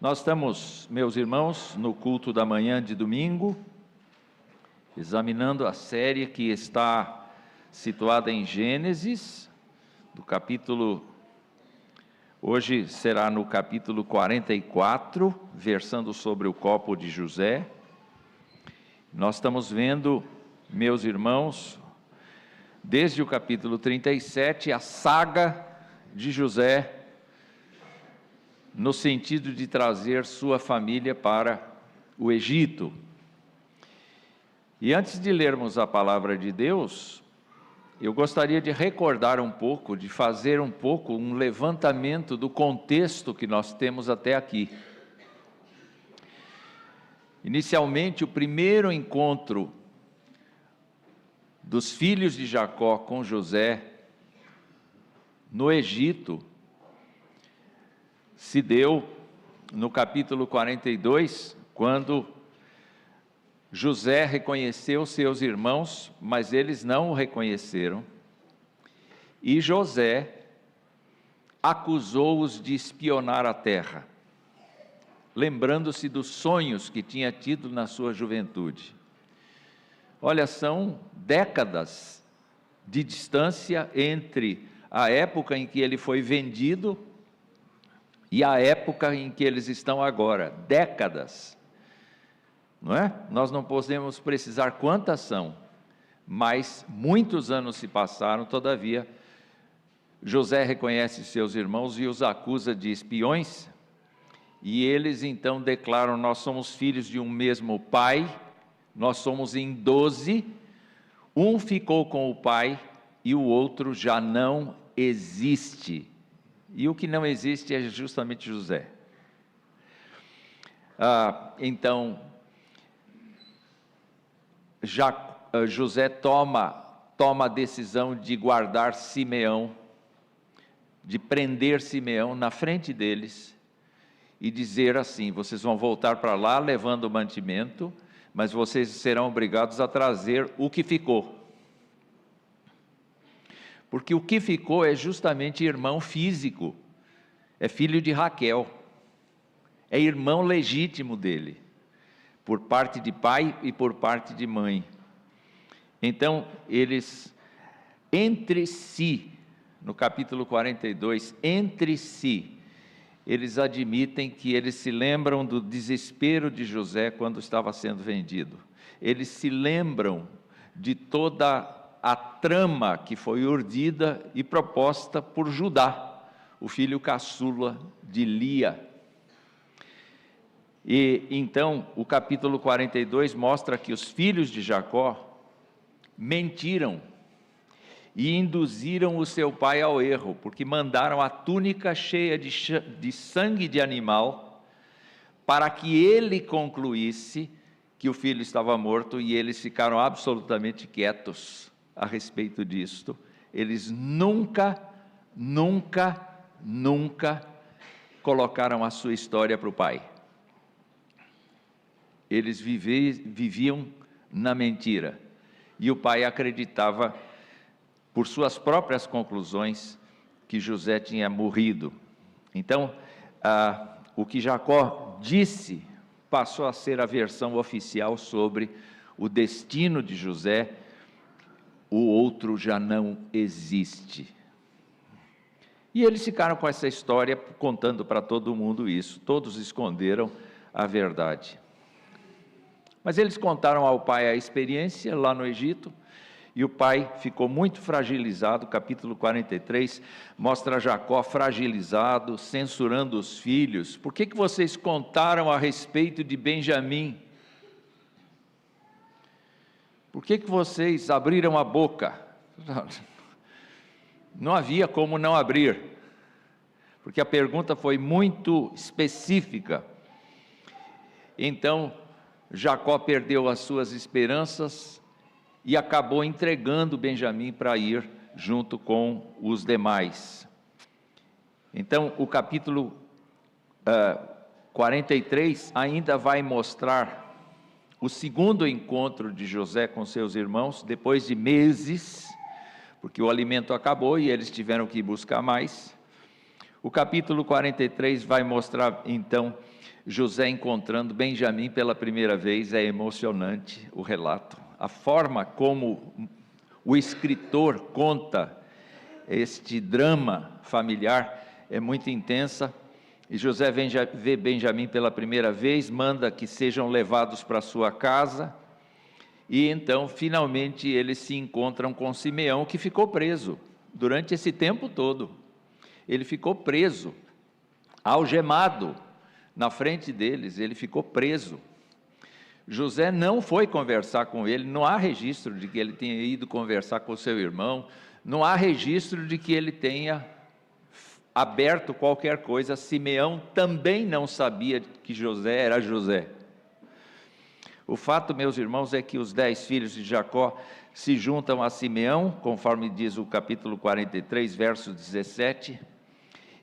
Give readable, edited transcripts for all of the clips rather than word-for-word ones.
Nós estamos, meus irmãos, no culto da manhã de domingo, examinando a série que está situada em Gênesis, do capítulo, hoje será no capítulo 44, versando sobre o copo de José. Nós estamos vendo, meus irmãos, desde o capítulo 37, a saga de José, no sentido de trazer sua família para o Egito. E antes de lermos a palavra de Deus, eu gostaria de recordar um pouco, de fazer um levantamento do contexto que nós temos até aqui. Inicialmente, o primeiro encontro dos filhos de Jacó com José no Egito se deu no capítulo 42, quando José reconheceu seus irmãos, mas eles não o reconheceram, e José acusou-os de espionar a terra, lembrando-se dos sonhos que tinha tido na sua juventude. Olha, são décadas de distância entre a época em que ele foi vendido e a época em que eles estão agora, décadas, não é? Nós não podemos precisar quantas são, mas muitos anos se passaram, todavia, José reconhece seus irmãos e os acusa de espiões, e eles então declaram: nós somos filhos de um mesmo pai, nós somos em 12, um ficou com o pai e o outro já não existe. E o que não existe é justamente José. Então, José toma a decisão de guardar Simeão, de prender Simeão na frente deles e dizer assim: vocês vão voltar para lá levando o mantimento, mas vocês serão obrigados a trazer o que ficou. Porque o que ficou é justamente irmão físico, é filho de Raquel, é irmão legítimo dele, por parte de pai e por parte de mãe. Então, eles, entre si, no capítulo 42, entre si, eles admitem que eles se lembram do desespero de José quando estava sendo vendido. Eles se lembram de toda a trama que foi urdida e proposta por Judá, o filho caçula de Lia. E então, o capítulo 42 mostra que os filhos de Jacó mentiram e induziram o seu pai ao erro, porque mandaram a túnica cheia de sangue de animal, para que ele concluísse que o filho estava morto, e eles ficaram absolutamente quietos a respeito disto. Eles nunca colocaram a sua história para o pai. Eles viviam na mentira, e o pai acreditava, por suas próprias conclusões, que José tinha morrido. Então, o que Jacó disse passou a ser a versão oficial sobre o destino de José: o outro já não existe. E eles ficaram com essa história, contando para todo mundo isso. Todos esconderam a verdade. Mas eles contaram ao pai a experiência lá no Egito, e o pai ficou muito fragilizado. Capítulo 43 mostra Jacó fragilizado, censurando os filhos. Por que vocês contaram a respeito de Benjamim? Por que vocês abriram a boca? Não havia como não abrir, porque a pergunta foi muito específica. Então, Jacó perdeu as suas esperanças e acabou entregando Benjamim para ir junto com os demais. Então, o capítulo 43 ainda vai mostrar o segundo encontro de José com seus irmãos, depois de meses, porque o alimento acabou e eles tiveram que buscar mais. O capítulo 43 vai mostrar, então, José encontrando Benjamim pela primeira vez, é emocionante o relato. A forma como o escritor conta este drama familiar é muito intensa. E José vê Benjamim pela primeira vez, manda que sejam levados para sua casa, e então finalmente eles se encontram com Simeão, que ficou preso durante esse tempo todo. Ele ficou preso, algemado na frente deles, ele ficou preso. José não foi conversar com ele, não há registro de que ele tenha ido conversar com seu irmão, não há registro de que ele tenha aberto qualquer coisa. Simeão também não sabia que José era José. O fato, meus irmãos, é que os 10 filhos de Jacó se juntam a Simeão, conforme diz o capítulo 43, verso 17,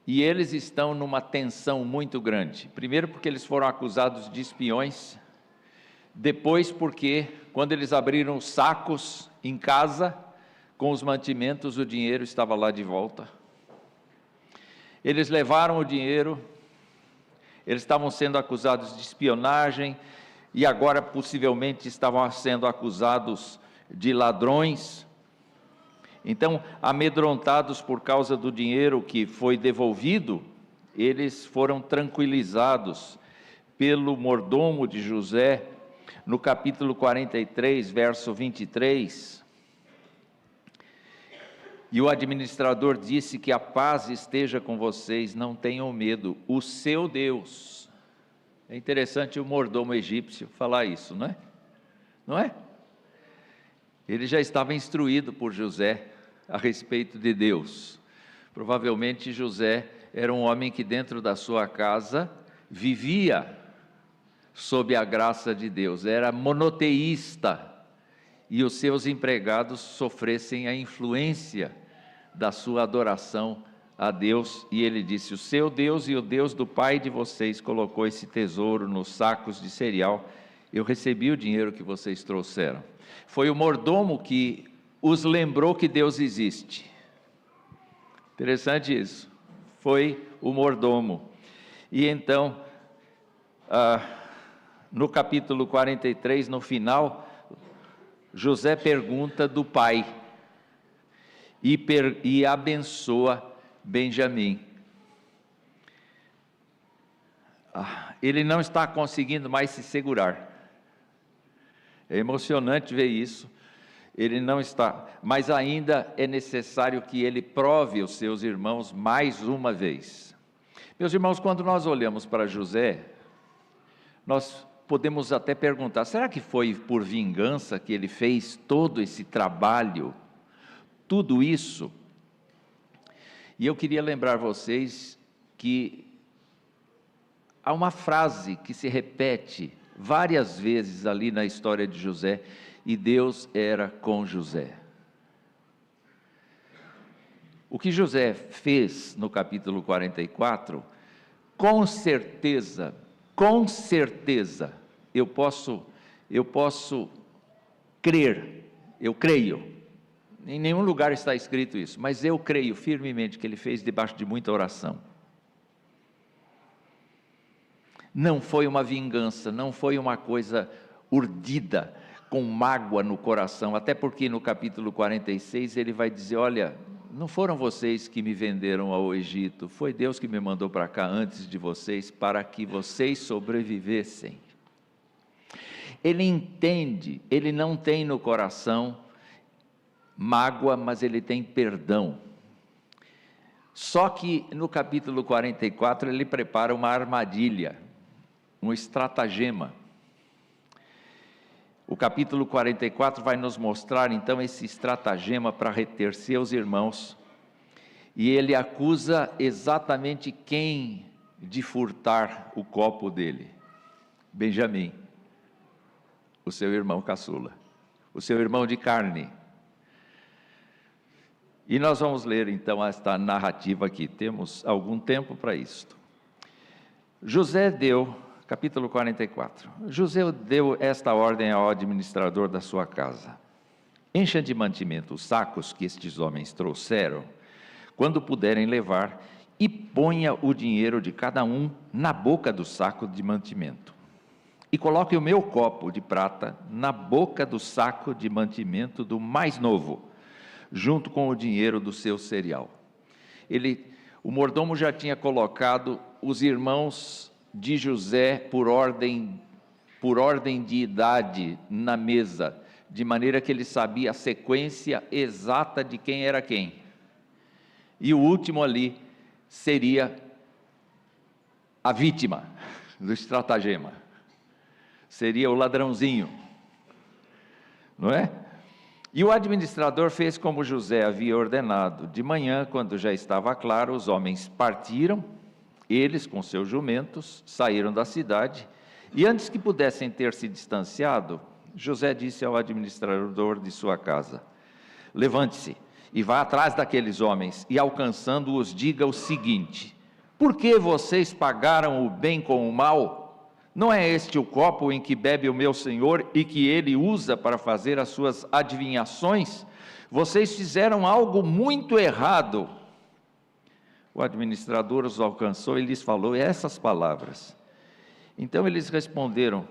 e eles estão numa tensão muito grande. Primeiro porque eles foram acusados de espiões, depois porque quando eles abriram os sacos em casa, com os mantimentos, o dinheiro estava lá de volta. Eles levaram o dinheiro, eles estavam sendo acusados de espionagem, e agora possivelmente estavam sendo acusados de ladrões. Então, amedrontados por causa do dinheiro que foi devolvido, eles foram tranquilizados pelo mordomo de José, no capítulo 43, verso 23, e o administrador disse que a paz esteja com vocês, não tenham medo, o seu Deus. É interessante o mordomo egípcio falar isso, não é? Não é? Ele já estava instruído por José a respeito de Deus. Provavelmente José era um homem que dentro da sua casa vivia sob a graça de Deus, era monoteísta, e os seus empregados sofressem a influência da sua adoração a Deus, e ele disse: o seu Deus e o Deus do pai de vocês colocou esse tesouro nos sacos de cereal, eu recebi o dinheiro que vocês trouxeram. Foi o mordomo que os lembrou que Deus existe. Interessante isso, foi o mordomo. E então, no capítulo 43, no final, José pergunta do pai e abençoa Benjamim. Ele não está conseguindo mais se segurar. É emocionante ver isso. Ele não está, mas ainda é necessário que ele prove os seus irmãos mais uma vez. Meus irmãos, quando nós olhamos para José, nós podemos até perguntar: será que foi por vingança que ele fez todo esse trabalho, tudo isso? E eu queria lembrar vocês que há uma frase que se repete várias vezes ali na história de José: e Deus era com José. O que José fez no capítulo 44, com certeza, eu posso crer, eu creio, em nenhum lugar está escrito isso, mas eu creio firmemente que ele fez debaixo de muita oração. Não foi uma vingança, não foi uma coisa urdida, com mágoa no coração, até porque no capítulo 46 ele vai dizer: olha, não foram vocês que me venderam ao Egito, foi Deus que me mandou para cá antes de vocês, para que vocês sobrevivessem. Ele entende, ele não tem no coração mágoa, mas ele tem perdão. Só que no capítulo 44 ele prepara uma armadilha, um estratagema. O capítulo 44 vai nos mostrar então esse estratagema para reter seus irmãos, e ele acusa exatamente quem de furtar o copo dele: Benjamim, o seu irmão caçula, o seu irmão de carne. E nós vamos ler então esta narrativa aqui, temos algum tempo para isto. José deu, capítulo 44, José deu esta ordem ao administrador da sua casa: encha de mantimento os sacos que estes homens trouxeram, quando puderem levar, e ponha o dinheiro de cada um na boca do saco de mantimento. E coloque o meu copo de prata na boca do saco de mantimento do mais novo, junto com o dinheiro do seu cereal. O mordomo já tinha colocado os irmãos de José por ordem de idade na mesa, de maneira que ele sabia a sequência exata de quem era quem. E o último ali seria a vítima do estratagema. Seria o ladrãozinho, não é? E o administrador fez como José havia ordenado. De manhã, quando já estava claro, os homens partiram, eles com seus jumentos saíram da cidade, e antes que pudessem ter se distanciado, José disse ao administrador de sua casa: levante-se e vá atrás daqueles homens, e alcançando-os, diga o seguinte: por que vocês pagaram o bem com o mal? Não é este o copo em que bebe o meu senhor e que ele usa para fazer as suas adivinhações? Vocês fizeram algo muito errado. O administrador os alcançou e lhes falou essas palavras. Então eles responderam: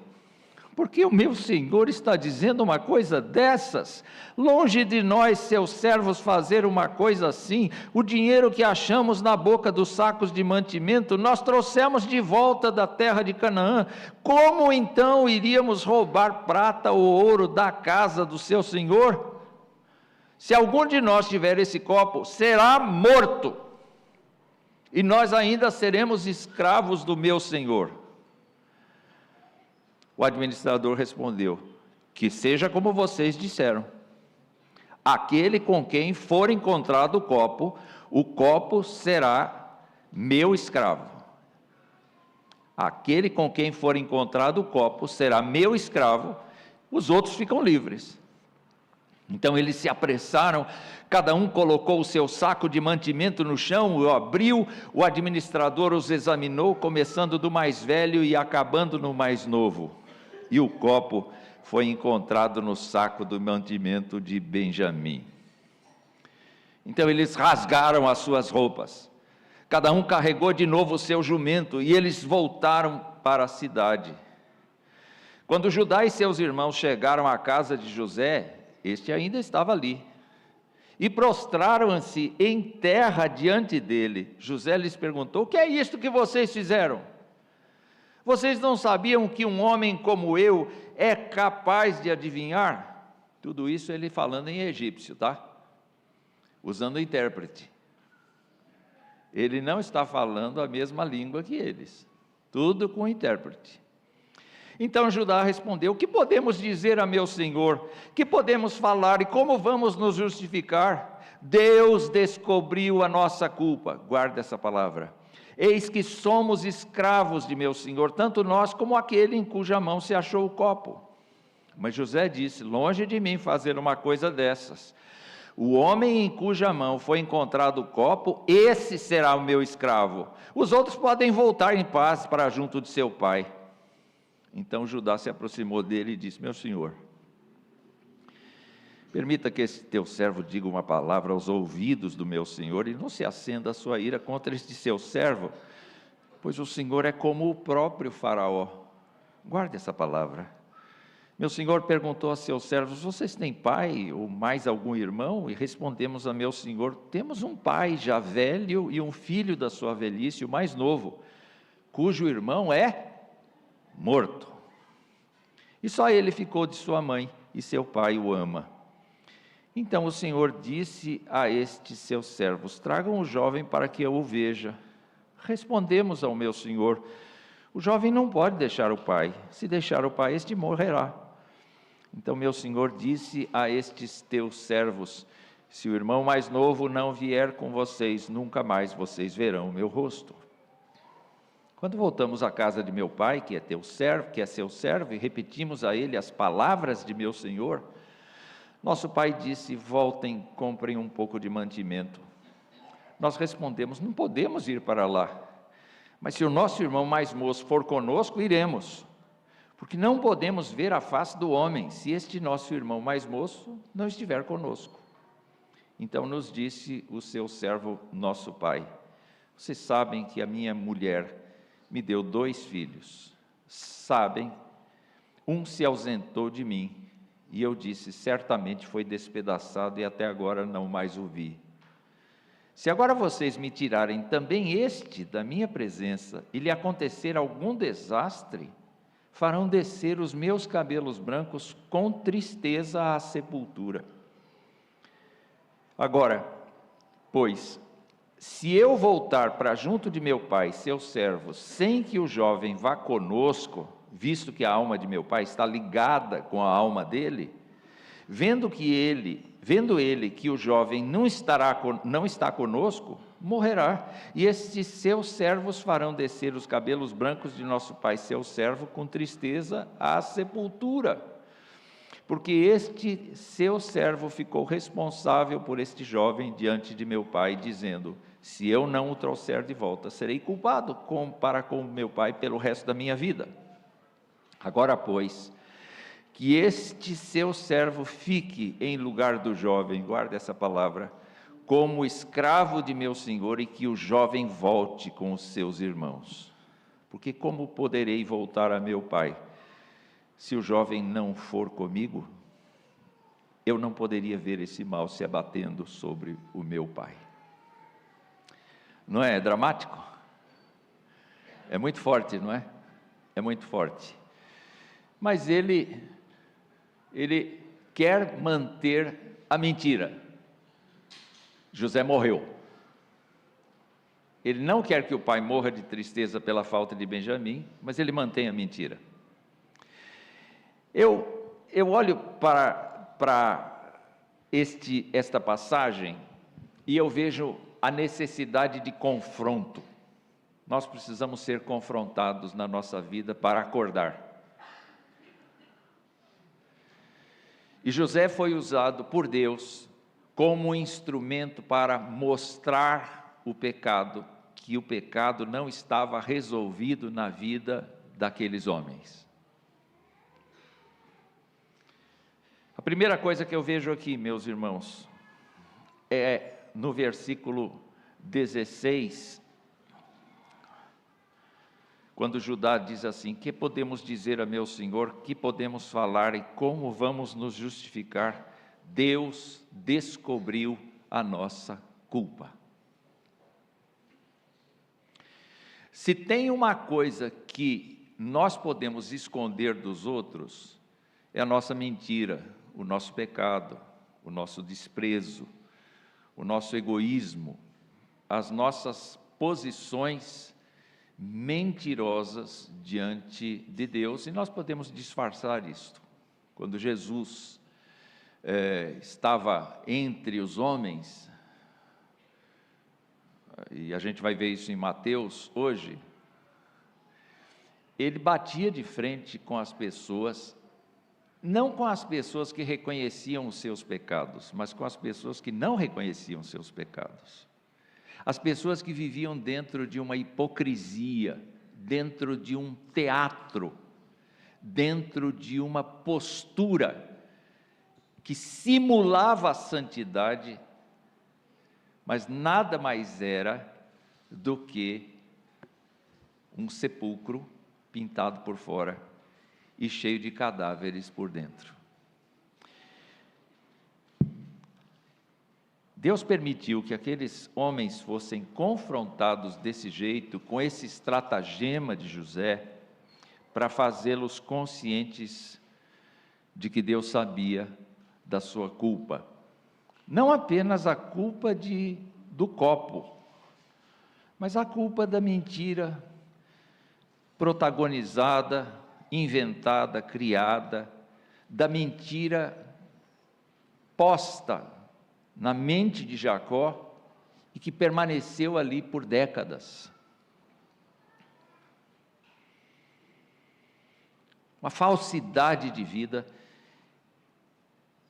por que o meu senhor está dizendo uma coisa dessas? Longe de nós, seus servos, fazer uma coisa assim. O dinheiro que achamos na boca dos sacos de mantimento, nós trouxemos de volta da terra de Canaã. Como então iríamos roubar prata ou ouro da casa do seu senhor? Se algum de nós tiver esse copo, será morto, e nós ainda seremos escravos do meu senhor. O administrador respondeu: que seja como vocês disseram. Aquele com quem for encontrado o copo será meu escravo. Aquele com quem for encontrado o copo será meu escravo, os outros ficam livres. Então eles se apressaram, cada um colocou o seu saco de mantimento no chão, o abriu, o administrador os examinou, começando do mais velho e acabando no mais novo. E o copo foi encontrado no saco do mantimento de Benjamim. Então eles rasgaram as suas roupas, cada um carregou de novo o seu jumento, e eles voltaram para a cidade. Quando Judá e seus irmãos chegaram à casa de José, este ainda estava ali, e prostraram-se em terra diante dele. José lhes perguntou: o que é isto que vocês fizeram? Vocês não sabiam que um homem como eu é capaz de adivinhar? Tudo isso ele falando em egípcio, tá? Usando o intérprete. Ele não está falando a mesma língua que eles. Tudo com o intérprete. Então Judá respondeu: o que podemos dizer a meu senhor? Que podemos falar e como vamos nos justificar? Deus descobriu a nossa culpa. Guarda essa palavra. Eis que somos escravos de meu senhor, tanto nós como aquele em cuja mão se achou o copo. Mas José disse: longe de mim fazer uma coisa dessas. O homem em cuja mão foi encontrado o copo, esse será o meu escravo. Os outros podem voltar em paz para junto de seu pai. Então Judá se aproximou dele e disse: meu senhor, permita que esse teu servo diga uma palavra aos ouvidos do meu senhor, e não se acenda a sua ira contra este seu servo, pois o senhor é como o próprio faraó. Guarde essa palavra. Meu senhor perguntou a seus servos: vocês têm pai ou mais algum irmão? E respondemos a meu senhor: temos um pai já velho e um filho da sua velhice, o mais novo, cujo irmão é morto. E só ele ficou de sua mãe, e seu pai o ama. Então o Senhor disse a estes seus servos: tragam o jovem para que eu o veja. Respondemos ao meu senhor: o jovem não pode deixar o pai, se deixar o pai, este morrerá. Então meu senhor disse a estes teus servos: se o irmão mais novo não vier com vocês, nunca mais vocês verão o meu rosto. Quando voltamos à casa de meu pai, que é teu servo, que é seu servo, e repetimos a ele as palavras de meu senhor, nosso pai disse: voltem, comprem um pouco de mantimento. Nós respondemos: não podemos ir para lá, mas se o nosso irmão mais moço for conosco, iremos, porque não podemos ver a face do homem, se este nosso irmão mais moço não estiver conosco. Então nos disse o seu servo, nosso pai: Vocês sabem que a minha mulher me deu 2 filhos. Sabem, um se ausentou de mim, e eu disse, certamente foi despedaçado, e até agora não mais o vi. Se agora vocês me tirarem também este da minha presença, e lhe acontecer algum desastre, farão descer os meus cabelos brancos com tristeza à sepultura. Agora, pois, se eu voltar para junto de meu pai, seu servo, sem que o jovem vá conosco, visto que a alma de meu pai está ligada com a alma dele, vendo ele que o jovem não está conosco, morrerá, e estes seus servos farão descer os cabelos brancos de nosso pai, seu servo, com tristeza à sepultura, porque este seu servo ficou responsável por este jovem diante de meu pai, dizendo, se eu não o trouxer de volta, serei culpado para com meu pai pelo resto da minha vida. Agora, pois, que este seu servo fique em lugar do jovem, guarda essa palavra, como escravo de meu senhor, e que o jovem volte com os seus irmãos. Porque como poderei voltar a meu pai, se o jovem não for comigo? Eu não poderia ver esse mal se abatendo sobre o meu pai. Não é dramático? É muito forte, não é? É muito forte. Mas ele quer manter a mentira. José morreu. Ele não quer que o pai morra de tristeza pela falta de Benjamim, mas ele mantém a mentira. Eu olho para esta passagem e eu vejo a necessidade de confronto. Nós precisamos ser confrontados na nossa vida para acordar. E José foi usado por Deus como um instrumento para mostrar o pecado, que o pecado não estava resolvido na vida daqueles homens. A primeira coisa que eu vejo aqui, meus irmãos, é no versículo 16, quando Judá diz assim, que podemos dizer a meu Senhor, que podemos falar e como vamos nos justificar? Deus descobriu a nossa culpa. Se tem uma coisa que nós podemos esconder dos outros, é a nossa mentira, o nosso pecado, o nosso desprezo, o nosso egoísmo, as nossas posições mentirosas diante de Deus, e nós podemos disfarçar isto. Quando Jesus estava entre os homens, e a gente vai ver isso em Mateus hoje, ele batia de frente com as pessoas, não com as pessoas que reconheciam os seus pecados, mas com as pessoas que não reconheciam os seus pecados. As pessoas que viviam dentro de uma hipocrisia, dentro de um teatro, dentro de uma postura que simulava a santidade, mas nada mais era do que um sepulcro pintado por fora e cheio de cadáveres por dentro. Deus permitiu que aqueles homens fossem confrontados desse jeito, com esse estratagema de José, para fazê-los conscientes de que Deus sabia da sua culpa. Não apenas a culpa do copo, mas a culpa da mentira protagonizada, inventada, criada, da mentira posta na mente de Jacó e que permaneceu ali por décadas. Uma falsidade de vida,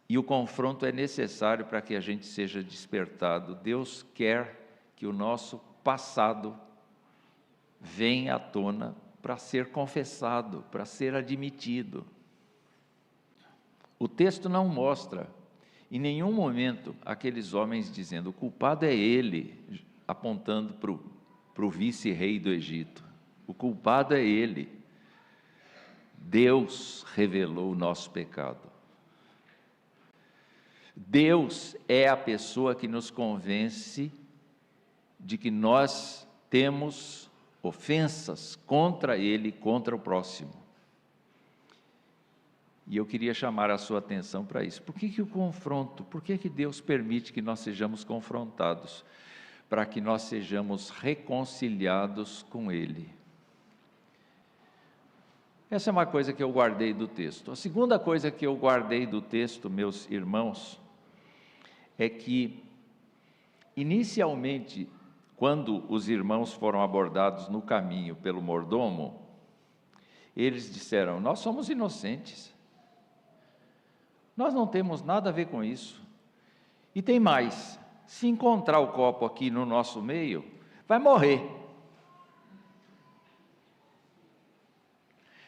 e o confronto é necessário para que a gente seja despertado. Deus quer que o nosso passado venha à tona para ser confessado, para ser admitido. O texto não mostra em nenhum momento aqueles homens dizendo, o culpado é ele, apontando para para o vice-rei do Egito. O culpado é ele. Deus revelou o nosso pecado. Deus é a pessoa que nos convence de que nós temos ofensas contra Ele, contra o próximo. E eu queria chamar a sua atenção para isso. Por que o confronto? Por que Deus permite que nós sejamos confrontados? Para que nós sejamos reconciliados com Ele. Essa é uma coisa que eu guardei do texto. A segunda coisa que eu guardei do texto, meus irmãos, é que, inicialmente, quando os irmãos foram abordados no caminho pelo mordomo, eles disseram: nós somos inocentes, nós não temos nada a ver com isso, e tem mais, se encontrar o copo aqui no nosso meio, vai morrer.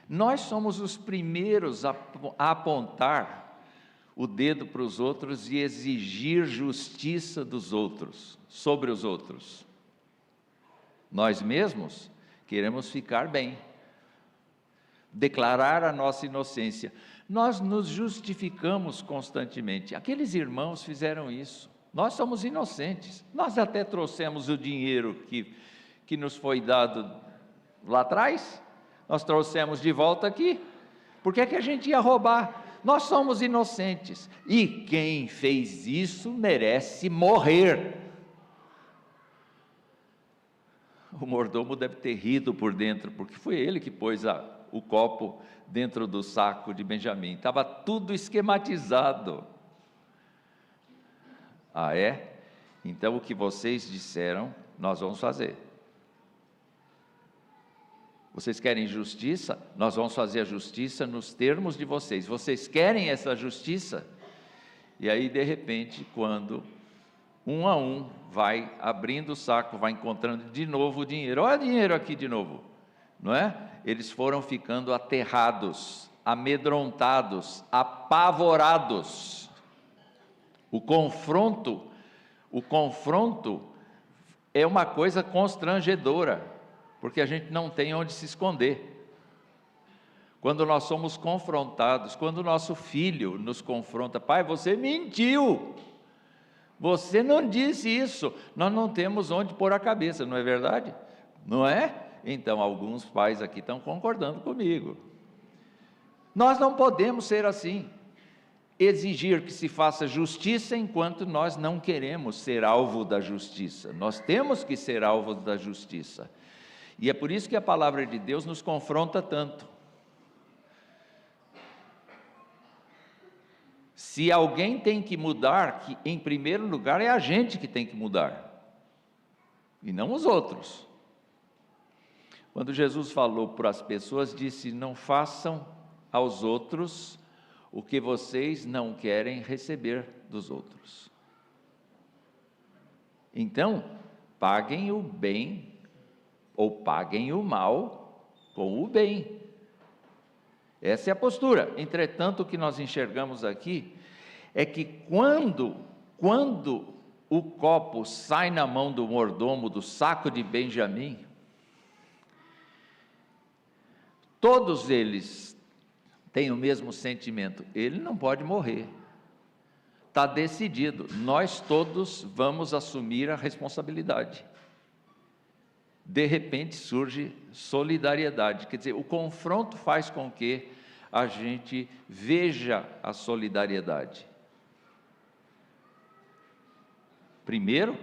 Nós somos os primeiros a apontar o dedo para os outros e exigir justiça dos outros, sobre os outros. Nós mesmos queremos ficar bem, declarar a nossa inocência. Nós nos justificamos constantemente. Aqueles irmãos fizeram isso. Nós somos inocentes. Nós até trouxemos o dinheiro que nos foi dado lá atrás. Nós trouxemos de volta aqui. Por que a gente ia roubar? Nós somos inocentes. E quem fez isso merece morrer. O mordomo deve ter rido por dentro, porque foi ele que pôs o copo dentro do saco de Benjamim. Estava tudo esquematizado. Ah, é? Então o que vocês disseram, nós vamos fazer. Vocês querem justiça? Nós vamos fazer a justiça nos termos de vocês. Vocês querem essa justiça? E aí, de repente, quando um a um vai abrindo o saco, vai encontrando de novo o dinheiro. Olha o dinheiro aqui de novo, não é? Eles foram ficando aterrados, amedrontados, apavorados. O confronto é uma coisa constrangedora, porque a gente não tem onde se esconder. Quando nós somos confrontados, quando o nosso filho nos confronta: pai, você mentiu, você não disse isso, nós não temos onde pôr a cabeça, não é verdade? Não é? Então, alguns pais aqui estão concordando comigo. Nós não podemos ser assim, exigir que se faça justiça enquanto nós não queremos ser alvo da justiça. Nós temos que ser alvo da justiça. E é por isso que a palavra de Deus nos confronta tanto. Se alguém tem que mudar, que em primeiro lugar é a gente que tem que mudar, e não os outros. Quando Jesus falou para as pessoas, disse: não façam aos outros o que vocês não querem receber dos outros. Então, paguem o bem ou paguem o mal com o bem. Essa é a postura. Entretanto, o que nós enxergamos aqui é que quando o copo sai na mão do mordomo, do saco de Benjamim, todos eles têm o mesmo sentimento: ele não pode morrer, está decidido, nós todos vamos assumir a responsabilidade. De repente surge solidariedade, quer dizer, o confronto faz com que a gente veja a solidariedade. Primeiro,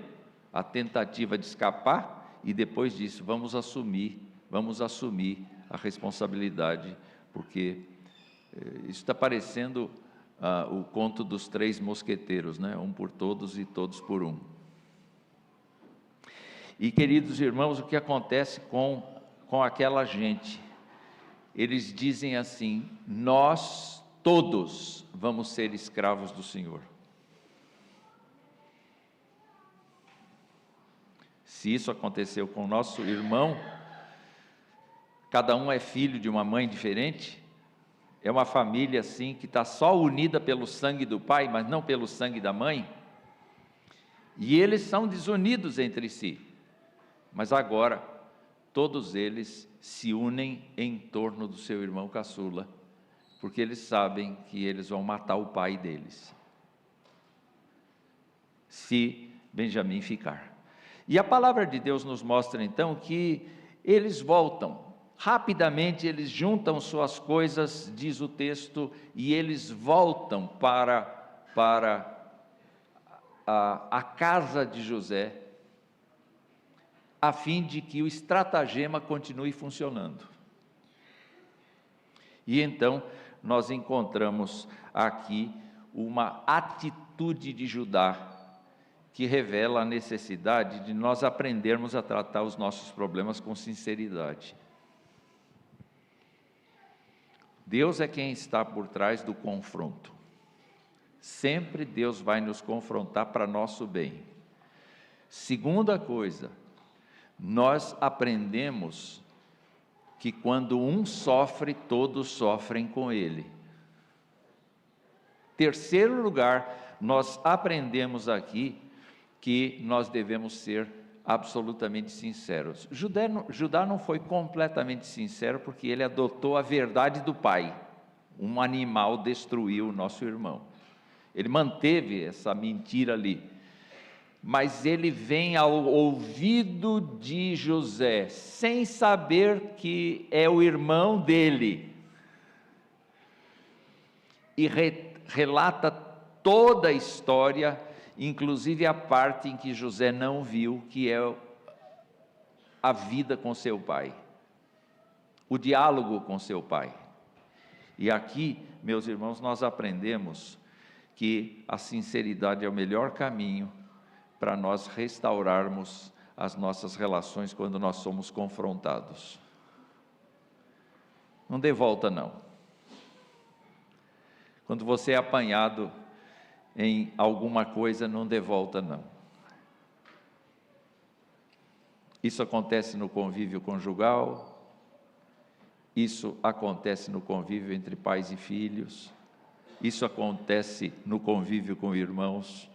a tentativa de escapar, e depois disso, vamos assumir a responsabilidade, porque isso está parecendo o conto dos 3 mosqueteiros, né? Um por todos e todos por um. E, queridos irmãos, o que acontece com aquela gente? Eles dizem assim: nós todos vamos ser escravos do Senhor. Se isso aconteceu com o nosso irmão, cada um é filho de uma mãe diferente, é uma família assim que está só unida pelo sangue do pai, mas não pelo sangue da mãe, e eles são desunidos entre si. Mas agora, todos eles se unem em torno do seu irmão caçula, porque eles sabem que eles vão matar o pai deles, se Benjamim ficar. E a palavra de Deus nos mostra então que eles voltam, rapidamente eles juntam suas coisas, diz o texto, e eles voltam para a casa de José, a fim de que o estratagema continue funcionando. E então nós encontramos aqui uma atitude de Judá, que revela a necessidade de nós aprendermos a tratar os nossos problemas com sinceridade. Deus é quem está por trás do confronto. Sempre Deus vai nos confrontar para nosso bem. Segunda coisa, nós aprendemos que quando um sofre, todos sofrem com ele. Terceiro lugar, nós aprendemos aqui que nós devemos ser absolutamente sinceros. Judá não foi completamente sincero, porque ele adotou a verdade do pai. Um animal destruiu o nosso irmão. Ele manteve essa mentira ali. Mas ele vem ao ouvido de José, sem saber que é o irmão dele, e relata toda a história, inclusive a parte em que José não viu, que é a vida com seu pai, o diálogo com seu pai. E aqui, meus irmãos, nós aprendemos que a sinceridade é o melhor caminho para nós restaurarmos as nossas relações quando nós somos confrontados. Não dê volta não. Quando você é apanhado em alguma coisa, não dê volta não. Isso acontece no convívio conjugal, isso acontece no convívio entre pais e filhos, isso acontece no convívio com irmãos.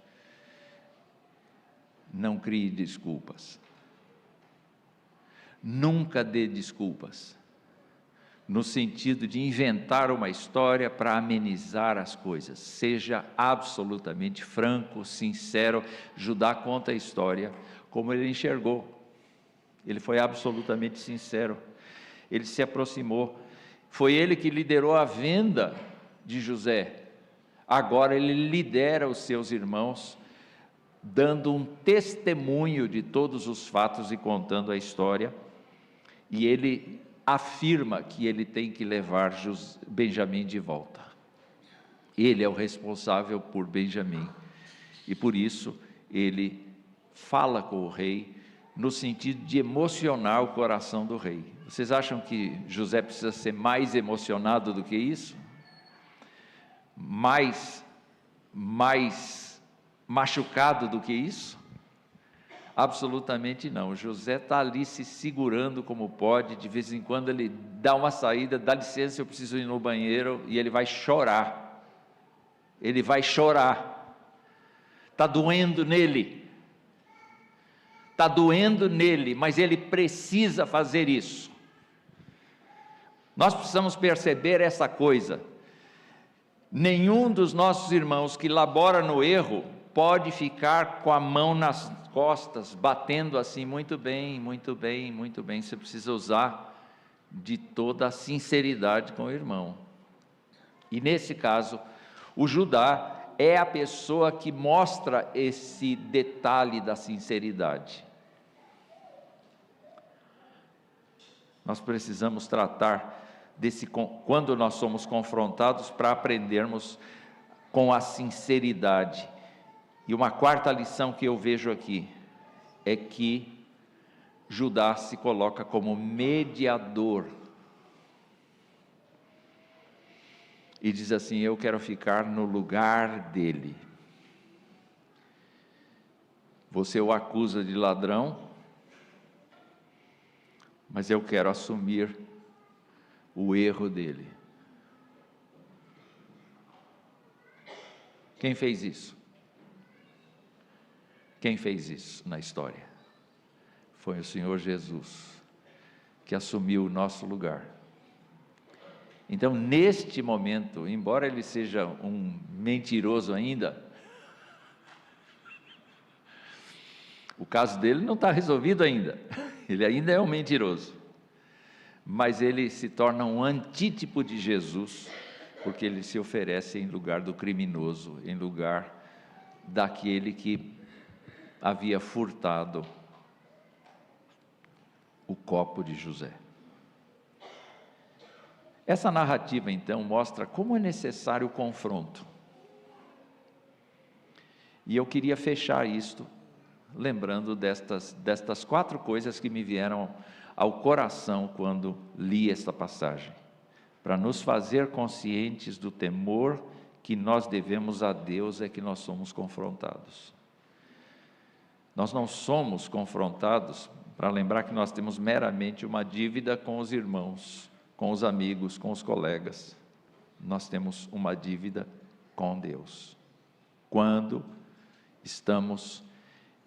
Não crie desculpas. Nunca dê desculpas, no sentido de inventar uma história para amenizar as coisas. Seja absolutamente franco, sincero. Judá conta a história como ele enxergou. Ele foi absolutamente sincero. Ele se aproximou. Foi ele que liderou a venda de José. Agora ele lidera os seus irmãos, dando um testemunho de todos os fatos e contando a história. E ele afirma que ele tem que levar Benjamim de volta. Ele é o responsável por Benjamim, e por isso ele fala com o rei, no sentido de emocionar o coração do rei. Vocês acham que José precisa ser mais emocionado do que isso? Mais machucado do que isso? Absolutamente não. José está ali se segurando como pode. De vez em quando ele dá uma saída, dá licença, eu preciso ir no banheiro, e ele vai chorar. Ele vai chorar. Está doendo nele. Está doendo nele, mas ele precisa fazer isso. Nós precisamos perceber essa coisa. Nenhum dos nossos irmãos que labora no erro pode ficar com a mão nas costas, batendo assim, muito bem, muito bem, muito bem. Você precisa usar de toda a sinceridade com o irmão. E nesse caso, o Judá é a pessoa que mostra esse detalhe da sinceridade. Nós precisamos tratar quando nós somos confrontados, para aprendermos com a sinceridade. E uma quarta lição que eu vejo aqui é que Judá se coloca como mediador e diz assim: eu quero ficar no lugar dele. Você o acusa de ladrão, mas eu quero assumir o erro dele. Quem fez isso? Quem fez isso na história? foi o Senhor Jesus que assumiu o nosso lugar. Então, neste momento, embora ele seja um mentiroso ainda, o caso dele não está resolvido ainda, ele ainda é um mentiroso, mas ele se torna um antítipo de Jesus, porque ele se oferece em lugar do criminoso, em lugar daquele que havia furtado o copo de José. Essa narrativa, então, mostra como é necessário o confronto. E eu queria fechar isto, lembrando destas 4 coisas que me vieram ao coração quando li esta passagem, para nos fazer conscientes do temor que nós devemos a Deus, é que nós somos confrontados. Nós não somos confrontados para lembrar que nós temos meramente uma dívida com os irmãos, com os amigos, com os colegas. Nós temos uma dívida com Deus, quando estamos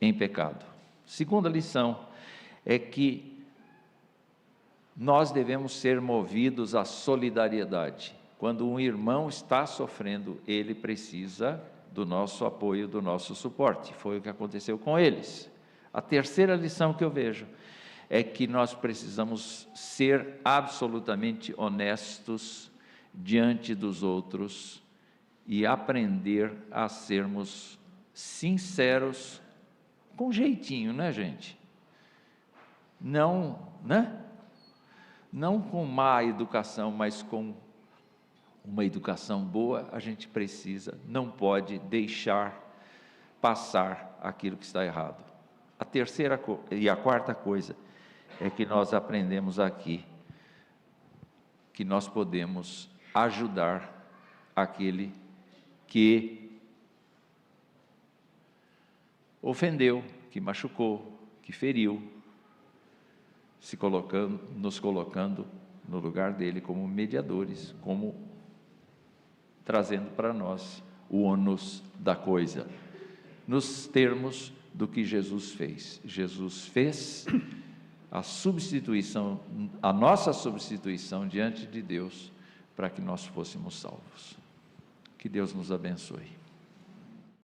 em pecado. Segunda lição é que nós devemos ser movidos à solidariedade. Quando um irmão está sofrendo, ele precisa do nosso apoio, do nosso suporte. Foi o que aconteceu com eles. A terceira lição que eu vejo é que nós precisamos ser absolutamente honestos diante dos outros e aprender a sermos sinceros com jeitinho, né, gente? Não, né? Não com má educação, mas com uma educação boa. A gente precisa, não pode deixar passar aquilo que está errado. A terceira e a quarta coisa é que nós aprendemos aqui que nós podemos ajudar aquele que ofendeu, que machucou, que feriu, nos colocando no lugar dele como mediadores, como trazendo para nós o ônus da coisa, nos termos do que Jesus fez. Jesus fez a substituição, a nossa substituição diante de Deus, para que nós fôssemos salvos. Que Deus nos abençoe.